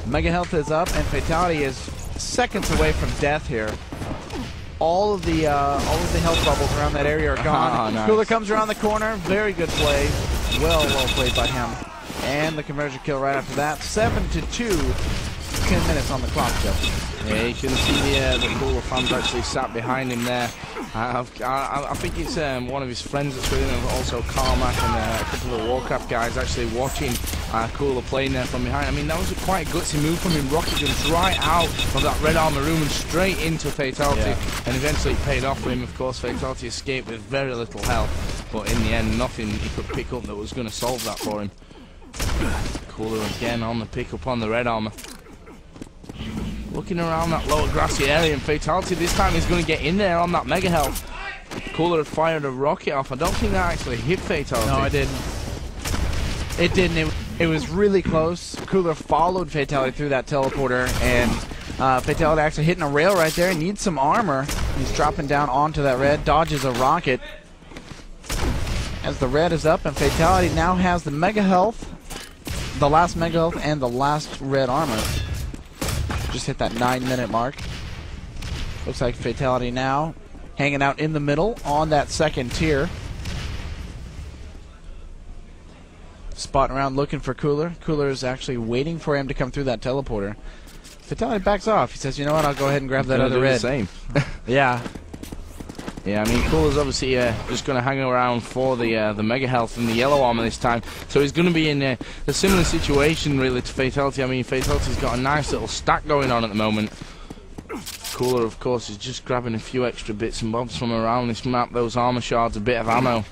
Mega health is up, and Fatality is seconds away from death here. All of the health bubbles around that area are gone. Nice. Cooler comes around the corner. Very good play. Well played by him. And the conversion kill right after that. 7-2. 10 minutes on the clock, Joe. Yeah, you can see the Cooler fans actually sat behind him there. I think it's one of his friends that's with him, and also Carmack and a couple of Warcraft guys actually watching Cooler playing there from behind. I mean, that was a quite gutsy move from him. Rocket jumps right out of that red armor room and straight into Fatal1ty, and eventually it paid off for him. Of course, Fatal1ty escaped with very little health, but in the end, nothing he could pick up that was going to solve that for him. Cooler again on the pickup on the red armor. Looking around that lower grassy area, and Fatal1ty this time is going to get in there on that mega health. Cooler had fired a rocket off. I don't think that actually hit Fatal1ty. No, it didn't. It didn't. It was really close. Cooler followed Fatal1ty through that teleporter, and Fatal1ty actually hitting a rail right there. He needs some armor. He's dropping down onto that red, dodges a rocket. As the red is up, and Fatal1ty now has the mega health, the last mega health, and the last red armor. Just hit that 9-minute mark. Looks like Fatal1ty now hanging out in the middle on that second tier. Spotting around looking for Cooler. Cooler is actually waiting for him to come through that teleporter. Fatal1ty backs off. He says, you know what, I'll go ahead and grab that other red. Same. Yeah. Yeah, I mean, Cooler's obviously just going to hang around for the mega health and the yellow armor this time. So he's going to be in a similar situation, really, to Fatal1ty. I mean, Fatal1ty's got a nice little stack going on at the moment. Cooler, of course, is just grabbing a few extra bits and bobs from around this map, those armor shards, a bit of ammo.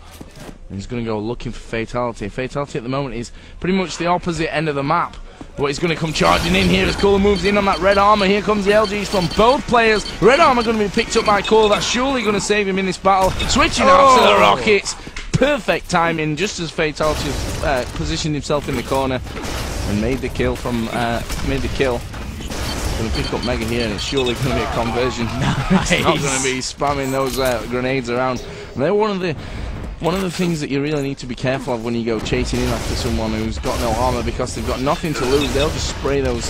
And he's going to go looking for Fatal1ty. Fatal1ty at the moment is pretty much the opposite end of the map. But he's going to come charging in here as Cooler moves in on that red armor. Here comes the LGs from both players. Red armor going to be picked up by Cooler. That's surely going to save him in this battle. Switching out to the rockets. Perfect timing, just as Fatal1ty positioned himself in the corner and made the kill from Going to pick up Mega here, and it's surely going to be a conversion. Nice. It's not going to be spamming those grenades around. And they're one of the things that you really need to be careful of when you go chasing in after someone who's got no armor, because they've got nothing to lose. They'll just spray those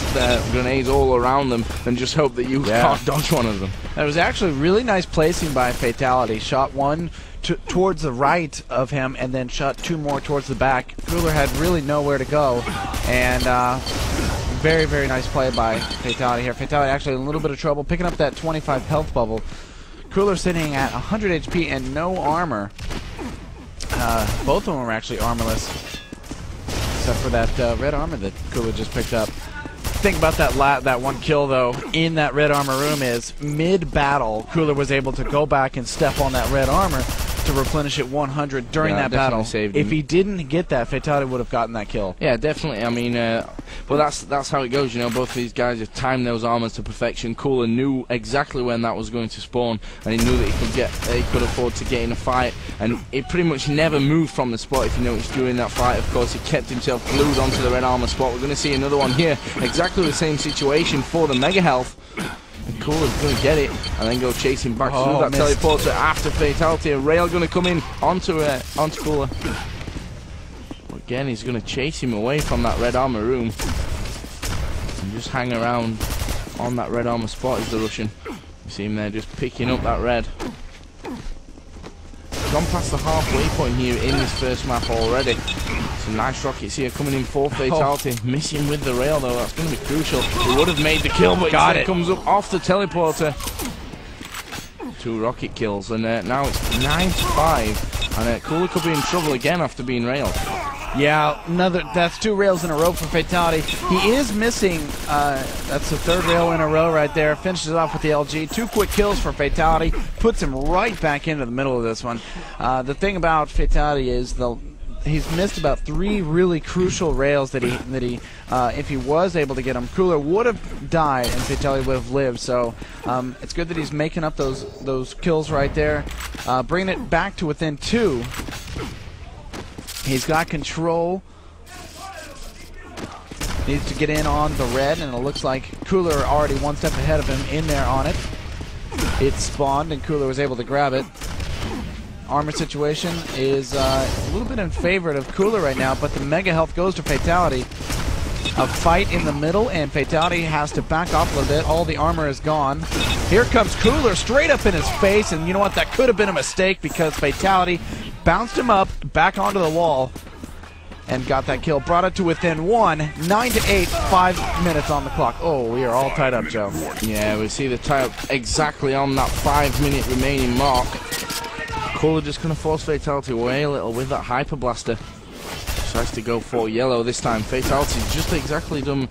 grenades all around them and just hope that you can't dodge one of them. That was actually really nice placing by Fatal1ty. Shot one towards the right of him, and then shot two more towards the back. Cooler had really nowhere to go, and very, very nice play by Fatal1ty here. Fatal1ty actually in a little bit of trouble picking up that 25 health bubble. Cooler sitting at 100 HP and no armor. Both of them are actually armorless, except for that red armor that Cooler just picked up. The thing about that one kill, though, in that red armor room is mid-battle, Cooler was able to go back and step on that red armor to replenish it 100 during that battle. If he didn't get that, Fatal1ty would have gotten that kill. Yeah, definitely. I mean, well, that's how it goes. You know, both of these guys have timed those armors to perfection. Cooler knew exactly when that was going to spawn, and he knew that he could afford to get in a fight, and he pretty much never moved from the spot. If you noticed during that fight, of course, he kept himself glued onto the red armor spot. We're going to see another one here. Exactly the same situation for the mega health. And Cooler's going to get it and then go chasing back through that teleporter after Fatal1ty. A rail going to come in onto Cooler. Again, he's going to chase him away from that red armor room and just hang around on that red armor spot as the Russian. You see him there just picking up that red. Gone past the halfway point here in this first map already. Some nice rockets here coming in for Fatal1ty. Missing with the rail though, that's going to be crucial. He would have made the kill, but it comes up off the teleporter. 2 rocket kills, and now it's 9-5, and Cooler could be in trouble again after being railed. Yeah, that's 2 rails in a row for Fatal1ty. He is missing, that's the 3rd rail in a row right there. Finishes it off with the LG. 2 quick kills for Fatal1ty. Puts him right back into the middle of this one. The thing about Fatal1ty is he's missed about 3 really crucial rails that he if he was able to get them, Cooler would have died and Fatal1ty would have lived. So it's good that he's making up those kills right there, bringing it back to within 2. He's got control. Needs to get in on the red, and it looks like Cooler already 1 step ahead of him in there on it. It spawned, and Cooler was able to grab it. Armor situation is a little bit in favor of Cooler right now, but the mega health goes to Fatal1ty. a fight in the middle, and Fatal1ty has to back off a little bit. All the armor is gone. Here comes Cooler straight up in his face, and you know what? That could have been a mistake because Fatal1ty bounced him up back onto the wall and got that kill. Brought it to within 1, 9-8, 5 minutes on the clock. Oh, we are all tied up, Joe. Yeah, we see the tie up exactly on that 5-minute remaining mark. Cooler just going to force Fatal1ty away a little with that Hyper Blaster. Tries to go for yellow this time. Fatal1ty just exactly come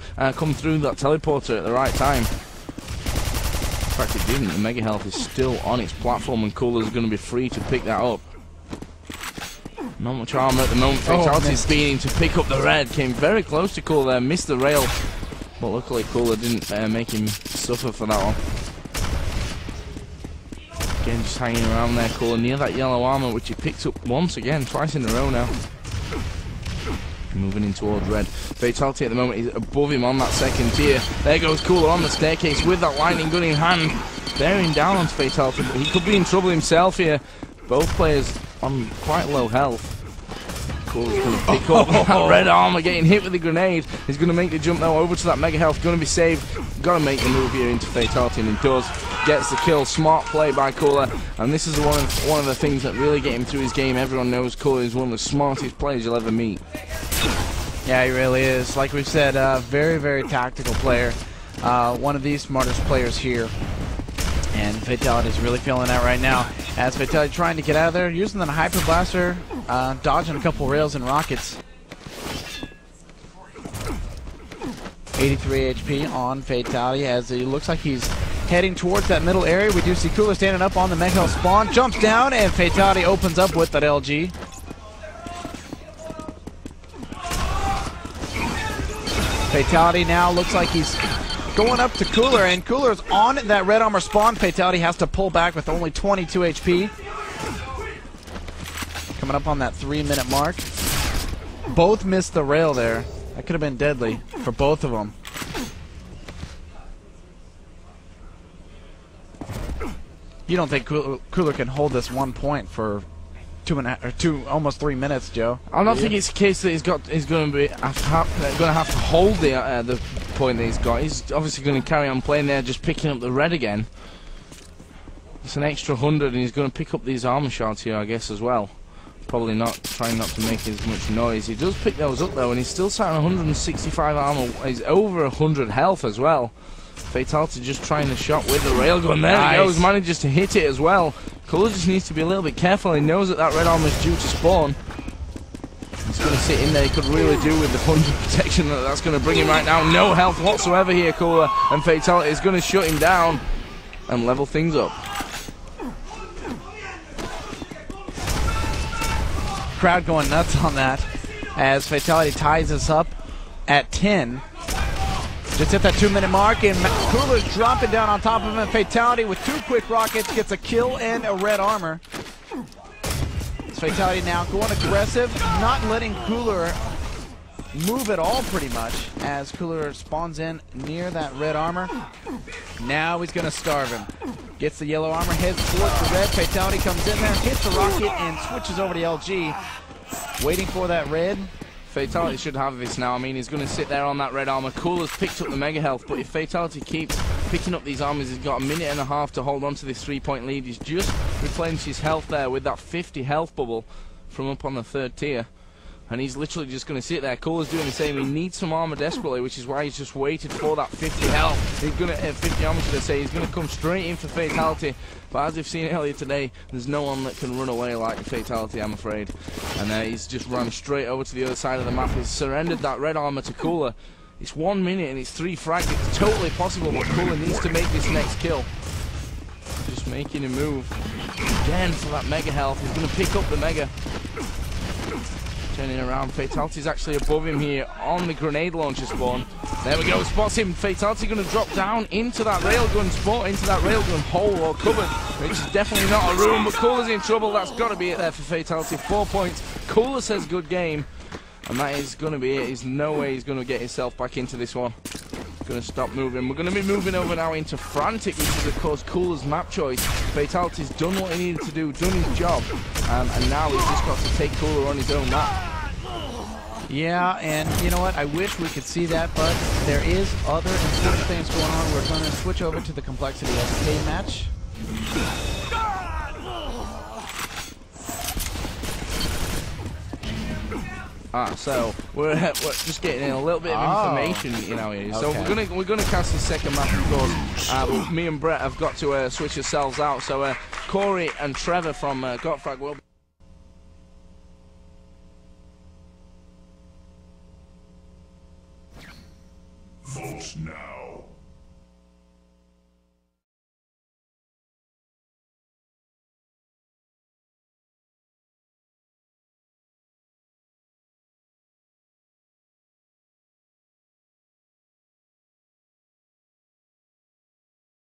through that teleporter at the right time. In fact, it didn't. The Mega Health is still on its platform, and Cooler's going to be free to pick that up. Not much armor at the moment. Fatal1ty speeding to pick up the red. Came very close to Cooler there, missed the rail. But luckily Cooler didn't make him suffer for that one. Again, just hanging around there, Cooler, near that yellow armor, which he picked up once again, twice in a row now. Moving in towards red. Fatal1ty at the moment is above him on that second tier. There goes Cooler on the staircase with that lightning gun in hand. Bearing down on Fatal1ty, but he could be in trouble himself here. Both players on quite low health. Cooler's going to pick up that red armor, getting hit with the grenade. He's going to make the jump now over to that Mega Health. Going to be saved. Got to make the move here into Fatal1ty, and he does. Gets the kill. Smart play by Cooler. And this is one of the things that really get him through his game. Everyone knows Cooler is one of the smartest players you'll ever meet. Yeah, he really is. Like we've said, very, very tactical player. One of the smartest players here. And Fatal1ty is really feeling that right now. As Fatal1ty trying to get out of there, using the Hyper Blaster, dodging a couple rails and rockets. 83 HP on Fatal1ty as he looks like he's heading towards that middle area. We do see Cooler standing up on the Mega Health spawn, jumps down, and Fatal1ty opens up with that LG. Fatal1ty now looks like he's going up to Cooler, and Cooler's on that red armor spawn. Fatal1ty has to pull back with only 22 HP. Coming up on that 3-minute mark. Both missed the rail there. That could have been deadly for both of them. You don't think Cooler can hold this 1 point for almost 3 minutes, Joe? I don't think it's a case that he's going to have to hold the point that he's got. He's obviously going to carry on playing there, just picking up the red again. It's an extra 100, and he's going to pick up these armor shards here, I guess, as well. Probably trying not to make as much noise. He does pick those up though, and he's still sat on 165 armor. He's over 100 health as well. Fatal1ty just trying the shot with the railgun. There he goes, manages to hit it as well. Cooler just needs to be a little bit careful. He knows that that red armor is due to spawn. He's going to sit in there. He could really do with the 100 protection that's going to bring him right now. No health whatsoever here, Cooler, and Fatal1ty is going to shut him down and level things up. Crowd going nuts on that as Fatal1ty ties us up at 10. Just hit that 2-minute mark, and Cooler's dropping down on top of him. Fatal1ty with 2 quick rockets gets a kill and a red armor. It's Fatal1ty now going aggressive, not letting Cooler move at all pretty much as Cooler spawns in near that red armor. Now he's going to starve him. Gets the yellow armor, heads towards the red. Fatal1ty comes in there, hits the rocket, and switches over to LG. Waiting for that red. Fatal1ty should have this now. I mean, he's going to sit there on that red armor. Cooler's picked up the Mega Health, but if Fatal1ty keeps picking up these armors, he's got a minute and a half to hold on to this 3-point lead. He's just replenished his health there with that 50 health bubble from up on the 3rd tier. And he's literally just going to sit there. Cooler's doing the same. He needs some armor desperately, which is why he's just waited for that 50 health. He's going to 50 armor, should I say. He's going to come straight in for Fatal1ty. But as we've seen earlier today, there's no one that can run away like Fatal1ty, I'm afraid. And he's just run straight over to the other side of the map. He's surrendered that red armor to Cooler. It's 1 minute and it's 3 frags. It's totally possible, but Cooler needs to make this next kill. Just making a move again for that Mega Health. He's going to pick up the Mega. Turning around, Fatal1ty's actually above him here on the grenade launcher spawn. There we go, spots him. Fatal1ty going to drop down into that railgun spot, into that railgun hole or cupboard, which is definitely not a room, but Cooler's in trouble. That's got to be it there for Fatal1ty. 4 points. Cooler says good game, and that is going to be it. There's no way he's going to get himself back into this one. Going to stop moving. We're going to be moving over now into Frantic, which is of course Cooler's map choice. Fatal1ty's done what he needed to do, done his job, and now he's just got to take Cooler on his own map. Yeah, and you know what? I wish we could see that, but there is other important things going on. We're going to switch over to the Complexity SK match. So we're just getting a little bit of information, you know. Here. So Okay. we're gonna cast the second map, of course. Me and Brett have got to switch ourselves out. So Corey and Trevor from Gotfrag will. Vote now.